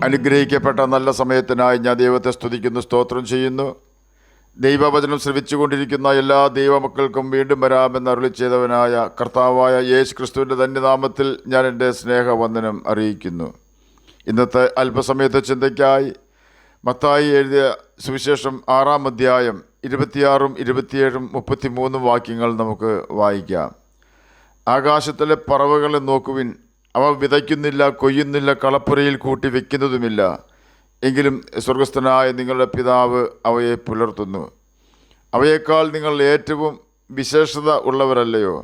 അനുഗ്രഹിക്കപ്പെട്ട നല്ല സമയത്തിനായി ഞാൻ ദൈവത്തെ സ്തുതിക്കുന്നു, സ്തോത്രം ചെയ്യുന്നു. ദൈവവചനം ശ്രവിച്ചുകൊണ്ടിരിക്കുന്ന എല്ലാ ദൈവമക്കൾക്കും വീണ്ടും വരാമെന്ന് അരുളി ചെയ്തവനായ കർത്താവായ യേശു ക്രിസ്തുവിൻ്റെ ധന്യനാമത്തിൽ ഞാൻ എൻ്റെ സ്നേഹവന്ദനം അറിയിക്കുന്നു. ഇന്നത്തെ അല്പസമയത്തെ ചിന്തയ്ക്കായി മത്തായി എഴുതിയ സുവിശേഷം 6-ാം അധ്യായം 26, 27, 33 വാക്യങ്ങൾ നമുക്ക് വായിക്കാം. ആകാശത്തിലെ പറവകളെ നോക്കുവിൻ, അവ വിതയ്ക്കുന്നില്ല, കൊയ്യുന്നില്ല, കളപ്പുരയിൽ കൂട്ടി വയ്ക്കുന്നതുമില്ല, എങ്കിലും സ്വർഗസ്ഥനായ നിങ്ങളുടെ പിതാവ് അവയെ പുലർത്തുന്നു. അവയേക്കാൾ നിങ്ങൾ ഏറ്റവും വിശേഷത ഉള്ളവരല്ലയോ?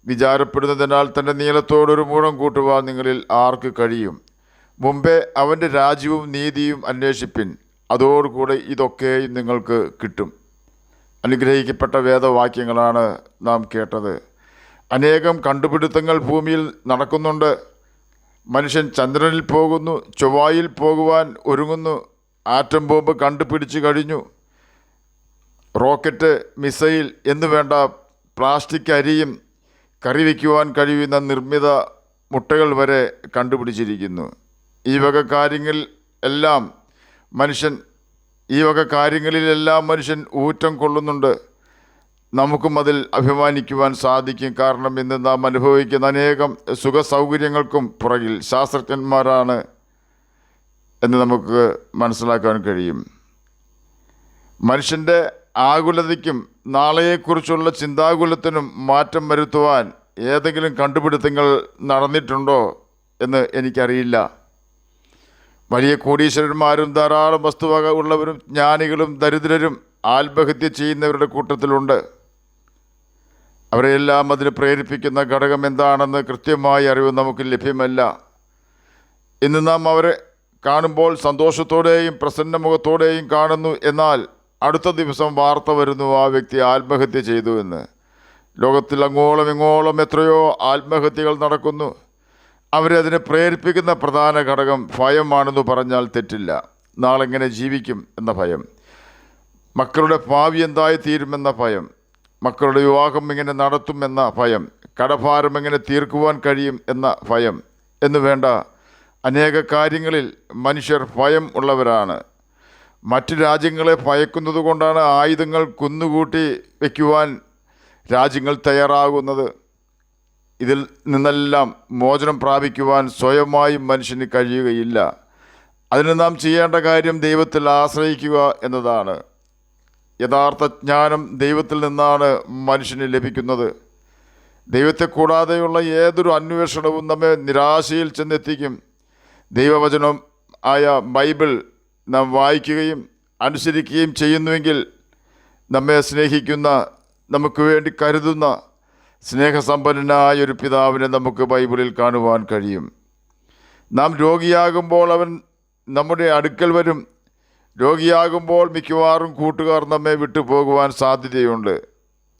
വിചാരപ്പെടുന്നതിനാൽ തൻ്റെ നീളത്തോടൊരു മൂടം കൂട്ടുവാൻ നിങ്ങളിൽ ആർക്ക് കഴിയും? മുമ്പേ അവൻ്റെ രാജ്യവും നീതിയും അന്വേഷിപ്പിൻ, അതോടുകൂടെ ഇതൊക്കെയും നിങ്ങൾക്ക് കിട്ടും. അനുഗ്രഹിക്കപ്പെട്ട വേദവാക്യങ്ങളാണ് നാം കേട്ടത്. അനേകം കണ്ടുപിടുത്തങ്ങൾ ഭൂമിയിൽ നടക്കുന്നുണ്ട്. മനുഷ്യൻ ചന്ദ്രനിൽ പോകുന്നു, ചൊവ്വായിൽ പോകുവാൻ ഒരുങ്ങുന്നു, ആറ്റം ബോംബ് കണ്ടുപിടിച്ചു കഴിഞ്ഞു, റോക്കറ്റ്, മിസൈൽ എന്നു വേണ്ട പ്ലാസ്റ്റിക് അരിയും കറി വയ്ക്കുവാൻ കഴിയുന്ന നിർമ്മിത മുട്ടകൾ വരെ കണ്ടുപിടിച്ചിരിക്കുന്നു. ഈ വക കാര്യങ്ങളിലെല്ലാം മനുഷ്യൻ ഊറ്റം കൊള്ളുന്നുണ്ട്. നമുക്കും അതിൽ അഭിമാനിക്കുവാൻ സാധിക്കും. കാരണം ഇന്ന് നാം അനുഭവിക്കുന്ന അനേകം സുഖ സൗകര്യങ്ങൾക്കും പുറകിൽ ശാസ്ത്രജ്ഞന്മാരാണ് എന്ന് നമുക്ക് മനസ്സിലാക്കാൻ കഴിയും. മനുഷ്യൻ്റെ ആകുലതയ്ക്കും നാളെയെക്കുറിച്ചുള്ള ചിന്താകുലത്തിനും മാറ്റം വരുത്തുവാൻ ഏതെങ്കിലും കണ്ടുപിടുത്തങ്ങൾ നടന്നിട്ടുണ്ടോ എന്ന് എനിക്കറിയില്ല. വലിയ കോടീശ്വരന്മാരും ധാരാളം വസ്തുവക ഉള്ളവരും ജ്ഞാനികളും ദരിദ്രരും ആത്മഹത്യ ചെയ്യുന്നവരുടെ കൂട്ടത്തിലുണ്ട്. അവരെല്ലാം അതിന് പ്രേരിപ്പിക്കുന്ന ഘടകം എന്താണെന്ന് കൃത്യമായ അറിവ് നമുക്ക് ലഭ്യമല്ല. ഇന്ന് നാം അവരെ കാണുമ്പോൾ സന്തോഷത്തോടെയും പ്രസന്നമുഖത്തോടെയും കാണുന്നു. എന്നാൽ അടുത്ത ദിവസം വാർത്ത വരുന്നു, ആ വ്യക്തി ആത്മഹത്യ ചെയ്തു എന്ന്. ലോകത്തിൽ അങ്ങോളം ഇങ്ങോളം എത്രയോ ആത്മഹത്യകൾ നടക്കുന്നു. അവരെ അതിനെ പ്രേരിപ്പിക്കുന്ന പ്രധാന ഘടകം ഭയമാണെന്ന് പറഞ്ഞാൽ തെറ്റില്ല. നാളെ എങ്ങനെ ജീവിക്കും എന്ന ഭയം, മക്കളുടെ ഭാവി എന്തായി തീരുമെന്ന ഭയം, മക്കളുടെ വിവാഹം എങ്ങനെ നടത്തുമെന്ന ഭയം, കടഭാരം എങ്ങനെ തീർക്കുവാൻ കഴിയും എന്ന ഭയം എന്നു വേണ്ട അനേക കാര്യങ്ങളിൽ മനുഷ്യർ ഭയം ഉള്ളവരാണ്. മറ്റു രാജ്യങ്ങളെ ഭയക്കുന്നത് കൊണ്ടാണ് ആയുധങ്ങൾ കുന്നുകൂട്ടി വയ്ക്കുവാൻ രാജ്യങ്ങൾ തയ്യാറാകുന്നത്. ഇതിൽ നിന്നെല്ലാം മോചനം പ്രാപിക്കുവാൻ സ്വയമായി മനുഷ്യന് കഴിയുകയില്ല. അതിന് നാം ചെയ്യേണ്ട കാര്യം ദൈവത്തിൽ ആശ്രയിക്കുക എന്നതാണ്. യഥാർത്ഥ ജ്ഞാനം ദൈവത്തിൽ നിന്നാണ് മനുഷ്യന് ലഭിക്കുന്നത്. ദൈവത്തെ കൂടാതെയുള്ള ഏതൊരു അന്വേഷണവും നമ്മെ നിരാശയിൽ ചെന്നെത്തിക്കും. ദൈവവചനം ആയ ബൈബിൾ നാം വായിക്കുകയും അനുസരിക്കുകയും ചെയ്യുന്നുവെങ്കിൽ നമ്മെ സ്നേഹിക്കുന്ന, നമുക്ക് വേണ്ടി കരുതുന്ന സ്നേഹസമ്പന്നനായ ഒരു പിതാവിനെ നമുക്ക് ബൈബിളിൽ കാണുവാൻ കഴിയും. നാം രോഗിയാകുമ്പോൾ അവൻ നമ്മുടെ അടുക്കൽ വരും. രോഗിയാകുമ്പോൾ മിക്കവാറും കൂട്ടുകാർ നമ്മെ വിട്ടു പോകുവാൻ സാധ്യതയുണ്ട്.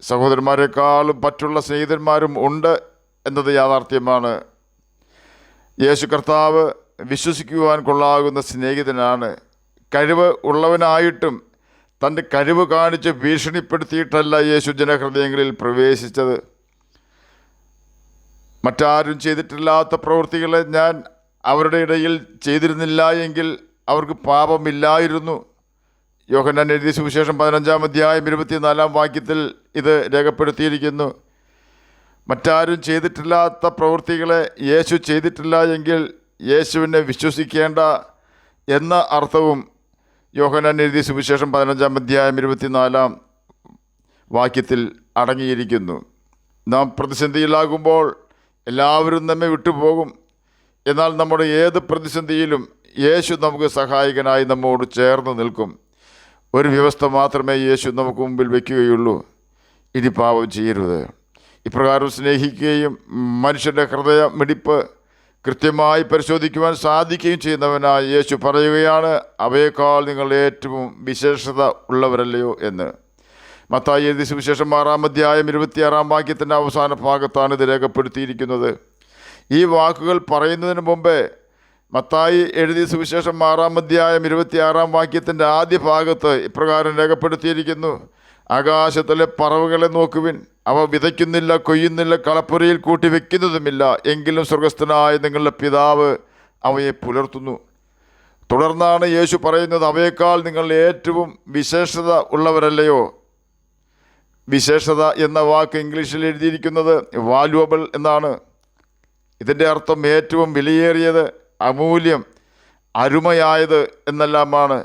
സഹോദരന്മാരെക്കാളും മറ്റുള്ള സ്നേഹിതന്മാരും ഉണ്ട് എന്നത് യാഥാർത്ഥ്യമാണ്. യേശു കർത്താവ് വിശ്വസിക്കുവാൻ കൊള്ളാകുന്ന സ്നേഹിതനാണ്. കഴിവ് ഉള്ളവനായിട്ടും തൻ്റെ കഴിവ് കാണിച്ച് ഭീഷണിപ്പെടുത്തിയിട്ടല്ല യേശു ജനഹൃദയങ്ങളിൽ പ്രവേശിച്ചത്. മറ്റാരും ചെയ്തിട്ടില്ലാത്ത പ്രവൃത്തികളെ ഞാൻ അവരുടെ ഇടയിൽ ചെയ്തിരുന്നില്ല എങ്കിൽ അവർക്ക് പാപമില്ലായിരുന്നു. യോഹന്നാൻ എഴുതിയ സുവിശേഷം 15-ാം അധ്യായം 24-ാം വാക്യത്തിൽ ഇത് രേഖപ്പെടുത്തിയിരിക്കുന്നു. മറ്റാരും ചെയ്തിട്ടില്ലാത്ത പ്രവൃത്തികളെ യേശു ചെയ്തിട്ടില്ല എങ്കിൽ യേശുവിനെ വിശ്വസിക്കേണ്ട എന്ന അർത്ഥവും യോഹന്നാൻ എഴുതിയ സുവിശേഷം 15-ാം അധ്യായം 24-ാം വാക്യത്തിൽ അടങ്ങിയിരിക്കുന്നു. നാം പ്രതിസന്ധിയിലാകുമ്പോൾ എല്ലാവരും നമ്മെ വിട്ടുപോകും. എന്നാൽ നമ്മുടെ ഏത് പ്രതിസന്ധിയിലും യേശു നമുക്ക് സഹായകനായി നമ്മോട് ചേർന്ന് നിൽക്കും. ഒരു വ്യവസ്ഥ മാത്രമേ യേശു നമുക്ക് മുമ്പിൽ വയ്ക്കുകയുള്ളൂ: ഇനി പാപം ചെയ്യരുത്. ഇപ്രകാരം സ്നേഹിക്കുകയും മനുഷ്യൻ്റെ ഹൃദയ മിടിപ്പ് കൃത്യമായി പരിശോധിക്കുവാൻ സാധിക്കുകയും ചെയ്യുന്നവനായ യേശു പറയുകയാണ്, അവയേക്കാൾ നിങ്ങൾ ഏറ്റവും വിശേഷത ഉള്ളവരല്ലയോ എന്ന്. മത്തായി എഴുതിയ സുവിശേഷം 6-ാം അധ്യായം 26-ാം വാക്യത്തിൻ്റെ അവസാന ഭാഗത്താണ് ഇത് രേഖപ്പെടുത്തിയിരിക്കുന്നത്. ഈ വാക്കുകൾ പറയുന്നതിന് മുമ്പേ മത്തായി എഴുതിയ സുവിശേഷം 6-ാം അധ്യായം 26-ാം വാക്യത്തിൻ്റെ ആദ്യ ഭാഗത്ത് ഇപ്രകാരം രേഖപ്പെടുത്തിയിരിക്കുന്നു: ആകാശത്തിലെ പറവകളെ നോക്കുവിൻ, അവ വിതയ്ക്കുന്നില്ല, കൊയ്യുന്നില്ല, കളപ്പുരയിൽ കൂട്ടി വയ്ക്കുന്നതുമില്ല, എങ്കിലും സ്വർഗസ്ഥനായ നിങ്ങളുടെ പിതാവ് അവയെ പുലർത്തുന്നു. തുടർന്നാണ് യേശു പറയുന്നത്, അവയേക്കാൾ നിങ്ങൾ ഏറ്റവും വിശേഷത ഉള്ളവരല്ലയോ. വിശേഷത എന്ന വാക്ക് ഇംഗ്ലീഷിൽ എഴുതിയിരിക്കുന്നത് വാല്യുവബിൾ എന്നാണ്. ഇതിൻ്റെ അർത്ഥം ഏറ്റവും വിലയേറിയത്, അമൂല്യം, അരുമയായത് എന്നെല്ലാമാണ്.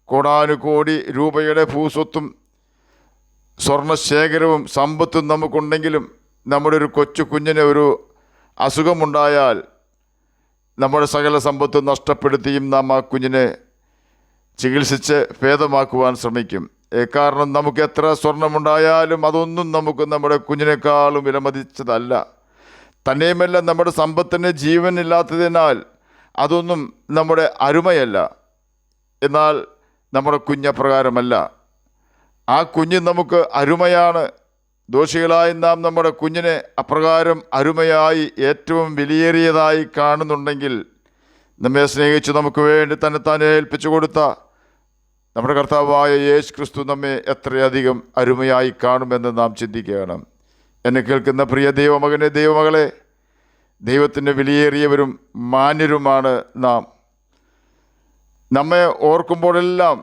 കോടാനുകോടി രൂപയുടെ ഭൂസ്വത്തും സ്വർണശേഖരവും സമ്പത്തും നമുക്കുണ്ടെങ്കിലും നമ്മുടെ ഒരു കൊച്ചു കുഞ്ഞിന് ഒരു അസുഖമുണ്ടായാൽ നമ്മുടെ സകല സമ്പത്തും നഷ്ടപ്പെടുത്തിയും നാം ആ കുഞ്ഞിനെ ചികിത്സിച്ച് ഭേദമാക്കുവാൻ ശ്രമിക്കും. കാരണം നമുക്ക് എത്ര സ്വർണമുണ്ടായാലും അതൊന്നും നമുക്ക് നമ്മുടെ കുഞ്ഞിനേക്കാളും വിലമതിച്ചതല്ല. തന്നെയുമല്ല, നമ്മുടെ സമ്പത്തിന് ജീവനില്ലാത്തതിനാൽ അതൊന്നും നമ്മുടെ അരുമയല്ല. എന്നാൽ നമ്മുടെ കുഞ്ഞപ്രകാരമല്ല. ആ കുഞ്ഞ് നമുക്ക് അരുമയാണ്. ദോഷികളായി നാം നമ്മുടെ കുഞ്ഞിനെ അപ്രകാരം അരുമയായി ഏറ്റവും വിലയേറിയതായി കാണുന്നുണ്ടെങ്കിൽ, നമ്മെ സ്നേഹിച്ച് നമുക്ക് വേണ്ടി തന്നെ ഏൽപ്പിച്ചു കൊടുത്ത നമ്മുടെ കർത്താവായ യേശു ക്രിസ്തു നമ്മെ എത്രയധികം അരുമയായി കാണുമെന്ന് നാം ചിന്തിക്കുകയാണ്. എന്നെ കേൾക്കുന്ന പ്രിയ ദൈവമകനെ, ദൈവമകളെ, ദൈവത്തിൻ്റെ വിലയേറിയവരും മാന്യരുമാണ് നാം. നമ്മെ ഓർക്കുമ്പോഴെല്ലാം,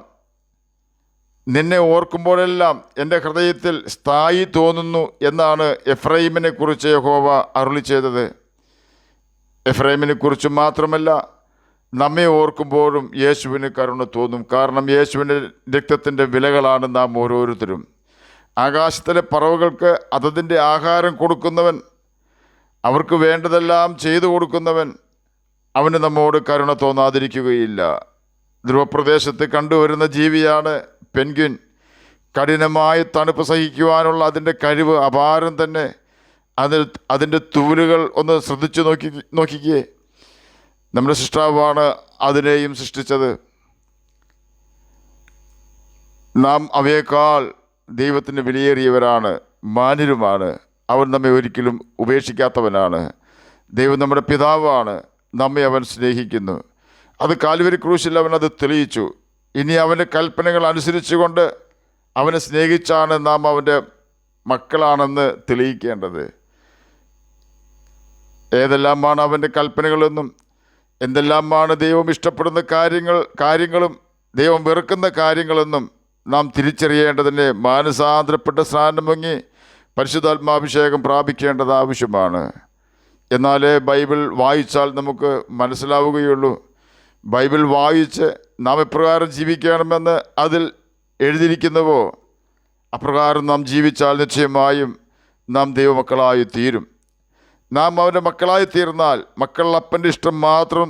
നിന്നെ ഓർക്കുമ്പോഴെല്ലാം എൻ്റെ ഹൃദയത്തിൽ സ്ഥായി തോന്നുന്നു എന്നാണ് എഫ്രൈമിനെ കുറിച്ച് യഹോവ അരുളി ചെയ്തത്. എഫ്രൈമിനെ കുറിച്ച് മാത്രമല്ല, നമ്മെ ഓർക്കുമ്പോഴും യേശുവിന് കരുണ തോന്നും. കാരണം യേശുവിൻ്റെ രക്തത്തിൻ്റെ വിലകളാണ് നാം ഓരോരുത്തരും. ആകാശത്തിലെ പറവകൾക്ക് അതതിൻ്റെ ആഹാരം കൊടുക്കുന്നവൻ, അവർക്ക് വേണ്ടതെല്ലാം ചെയ്തു കൊടുക്കുന്നവൻ, അവന് നമ്മോട് കരുണ തോന്നാതിരിക്കുകയില്ല. ധ്രുവപ്രദേശത്ത് കണ്ടുവരുന്ന ജീവിയാണ് പെൻഗ്വിൻ. കഠിനമായ തണുപ്പ് സഹിക്കുവാനുള്ള അതിൻ്റെ കഴിവ് അപാരം തന്നെ. അതിൻ്റെ തൂലുകൾ ഒന്ന് ശ്രദ്ധിച്ചു നോക്കിക്കേ. നമ്മുടെ സൃഷ്ടാവാണ് അതിനെയും സൃഷ്ടിച്ചത്. നാം അവയേക്കാൾ ദൈവത്തിന് വിലയേറിയവരാണ്, മാന്യരുമാണ്. അവൻ നമ്മെ ഒരിക്കലും ഉപേക്ഷിക്കാത്തവനാണ്. ദൈവം നമ്മുടെ പിതാവാണ്. നമ്മെ അവൻ സ്നേഹിക്കുന്നു. അത് കാൽവരി ക്രൂശിൽ അവൻ അത് തെളിയിച്ചു. ഇനി അവൻ്റെ കൽപ്പനകൾ അനുസരിച്ചുകൊണ്ട് അവനെ സ്നേഹിച്ചാണ് നാം അവൻ്റെ മക്കളാണെന്ന് തെളിയിക്കേണ്ടത്. ഏതെല്ലാമാണ് അവൻ്റെ കൽപ്പനകളെന്നും എന്തെല്ലാമാണ് ദൈവം ഇഷ്ടപ്പെടുന്ന കാര്യങ്ങളും ദൈവം വെറുക്കുന്ന കാര്യങ്ങളെന്നും നാം തിരിച്ചറിയേണ്ടതിന് മാനസാന്തരപ്പെട്ട സ്നാനം മുങ്ങി പരിശുദ്ധാത്മാഭിഷേകം പ്രാപിക്കേണ്ടത് ആവശ്യമാണ്. എന്നാലേ ബൈബിൾ വായിച്ചാൽ നമുക്ക് മനസ്സിലാവുകയുള്ളൂ. ബൈബിൾ വായിച്ച് നാം എപ്രകാരം ജീവിക്കണമെന്ന് അതിൽ എഴുതിയിരിക്കുന്നുവോ അപ്രകാരം നാം ജീവിച്ചാൽ നിശ്ചയമായും നാം ദൈവമക്കളായി തീരും. നാം അവൻ്റെ മക്കളായി തീർന്നാൽ മക്കൾ അപ്പൻ്റെ ഇഷ്ടം മാത്രം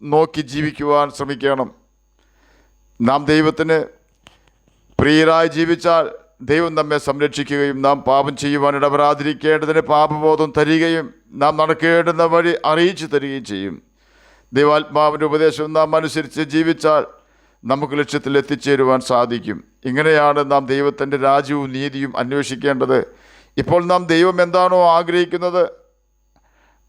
നോക്കി ജീവിക്കുവാൻ ശ്രമിക്കണം. നാം ദൈവത്തിന് പ്രിയരായി ജീവിച്ചാൽ ദൈവം നമ്മെ സംരക്ഷിക്കുകയും നാം പാപം ചെയ്യുവാൻ ഇടപെടാതിരിക്കേണ്ടതിന് പാപബോധം തരികയും നാം നടക്കേണ്ടുന്ന വഴി അറിയിച്ചു തരികയും ചെയ്യും. ദൈവാത്മാവിൻ്റെ ഉപദേശം നാം അനുസരിച്ച് ജീവിച്ചാൽ നമുക്ക് ലക്ഷ്യത്തിൽ എത്തിച്ചേരുവാൻ സാധിക്കും. ഇങ്ങനെയാണ് നാം ദൈവത്തിൻ്റെ രാജ്യവും നീതിയും അന്വേഷിക്കേണ്ടത്. ഇപ്പോൾ നാം ദൈവം എന്താണോ ആഗ്രഹിക്കുന്നത്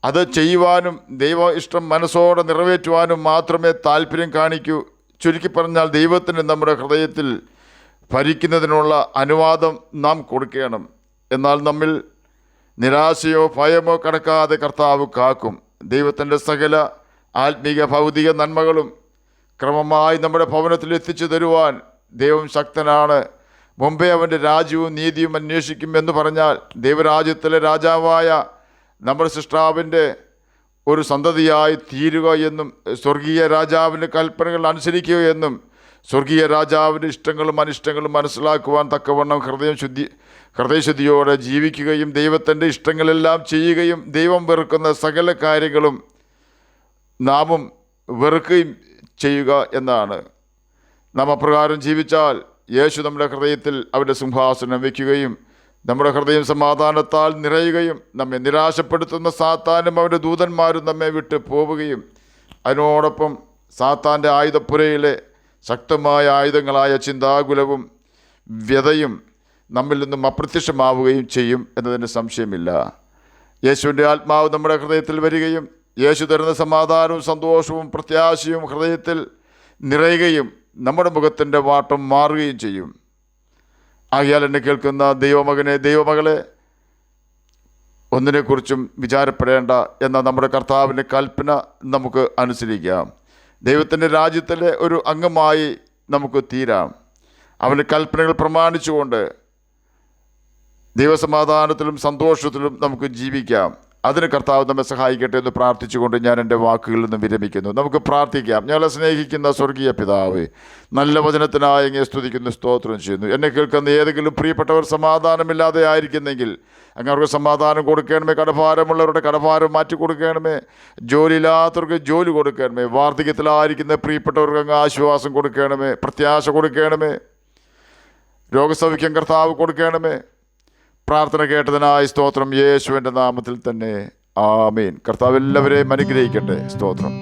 അത് ചെയ്യുവാനും ദൈവ ഇഷ്ടം മനസ്സോടെ നിറവേറ്റുവാനും മാത്രമേ താല്പര്യം കാണിക്കൂ. ചുരുക്കി പറഞ്ഞാൽ ദൈവത്തിന് നമ്മുടെ ഹൃദയത്തിൽ ഭരിക്കുന്നതിനുള്ള അനുവാദം നാം കൊടുക്കണം. എന്നാൽ നമ്മിൽ നിരാശയോ ഭയമോ കടക്കാതെ കർത്താവ് കാക്കും. ദൈവത്തിൻ്റെ സകല ആത്മീക ഭൗതിക നന്മകളും ക്രമമായി നമ്മുടെ ഭവനത്തിൽ എത്തിച്ചു തരുവാൻ ദൈവം ശക്തനാണ്. മുമ്പേ അവൻ്റെ രാജ്യവും നീതിയും അന്വേഷിക്കും എന്ന് പറഞ്ഞാൽ ദൈവരാജ്യത്തിലെ രാജാവായ നമ്മുടെ സൃഷ്ടാവിൻ്റെ ഒരു സന്തതിയായി തീരുക എന്നും സ്വർഗീയ രാജാവിൻ്റെ കൽപ്പനകൾ അനുസരിക്കുക എന്നും സ്വർഗീയ രാജാവിൻ്റെ ഇഷ്ടങ്ങളും അനിഷ്ടങ്ങളും മനസ്സിലാക്കുവാൻ തക്കവണ്ണം ഹൃദയശുദ്ധിയോടെ ജീവിക്കുകയും ദൈവത്തിൻ്റെ ഇഷ്ടങ്ങളെല്ലാം ചെയ്യുകയും ദൈവം വെറുക്കുന്ന സകല കാര്യങ്ങളും നാമും വെറുക്കുകയും ചെയ്യുക എന്നാണ്. നാം അപ്രകാരം ജീവിച്ചാൽ യേശു നമ്മുടെ ഹൃദയത്തിൽ അവൻ്റെ സിംഹാസനം വയ്ക്കുകയും നമ്മുടെ ഹൃദയം സമാധാനത്താൽ നിറയുകയും നമ്മെ നിരാശപ്പെടുത്തുന്ന സാത്താനും അവൻ്റെ ദൂതന്മാരും നമ്മെ വിട്ട് പോവുകയും അതിനോടൊപ്പം സാത്താൻ്റെ ആയുധപ്പുരയിലെ ശക്തമായ ആയുധങ്ങളായ ചിന്താകുലവും വ്യതയും നമ്മിൽ നിന്നും അപ്രത്യക്ഷമാവുകയും ചെയ്യും എന്നതിന് സംശയമില്ല. യേശുവിൻ്റെ ആത്മാവ് നമ്മുടെ ഹൃദയത്തിൽ വരികയും യേശു തരുന്ന സമാധാനവും സന്തോഷവും പ്രത്യാശയും ഹൃദയത്തിൽ നിറയുകയും നമ്മുടെ മുഖത്തിൻ്റെ വാട്ടം മാറുകയും ചെയ്യും. ആകയാൽ എന്നെ കേൾക്കുന്ന ദൈവമകനെ, ദൈവമകളെ, ഒന്നിനെക്കുറിച്ചും വിചാരപ്പെടേണ്ട എന്ന നമ്മുടെ കർത്താവിൻ്റെ കൽപ്പന നമുക്ക് അനുസരിക്കാം. ദൈവത്തിൻ്റെ രാജ്യത്തിലെ ഒരു അംഗമായി നമുക്ക് തീരാം. അവൻ്റെ കൽപ്പനകൾ പ്രമാണിച്ചുകൊണ്ട് ദൈവസമാധാനത്തിലും സന്തോഷത്തിലും നമുക്ക് ജീവിക്കാം. അതിന് കർത്താവ് നമ്മെ സഹായിക്കട്ടെ എന്ന് പ്രാർത്ഥിച്ചുകൊണ്ട് ഞാൻ എൻ്റെ വാക്കുകളിൽ നിന്നും വിരമിക്കുന്നു. നമുക്ക് പ്രാർത്ഥിക്കാം. ഞങ്ങളെ സ്നേഹിക്കുന്ന സ്വർഗീയ പിതാവേ, നല്ല വചനത്തിനായി അങ്ങയെ സ്തുതിക്കുന്നു, സ്തോത്രം ചെയ്യുന്നു. എന്നെ കേൾക്കുന്ന ഏതെങ്കിലും പ്രിയപ്പെട്ടവർ സമാധാനമില്ലാതെ ആയിരിക്കുന്നെങ്കിൽ അങ്ങ് അവർക്ക് സമാധാനം കൊടുക്കണമേ. കടഭാരമുള്ളവരുടെ കടഭാരം മാറ്റി കൊടുക്കണമേ. ജോലിയില്ലാത്തവർക്ക് ജോലി കൊടുക്കണമേ. വാർദ്ധക്യത്തിലായിരിക്കുന്ന പ്രിയപ്പെട്ടവർക്ക് അങ്ങ് ആശ്വാസം കൊടുക്കണമേ, പ്രത്യാശ കൊടുക്കണമേ. രോഗസൗഖ്യം കർത്താവ് കൊടുക്കണമേ. പ്രാർത്ഥന കേട്ടതിനായി സ്തോത്രം. യേശുവിൻ്റെ നാമത്തിൽ തന്നെ ആമേൻ. കർത്താവ് എല്ലാവരെയും അനുഗ്രഹിക്കട്ടെ. സ്തോത്രം.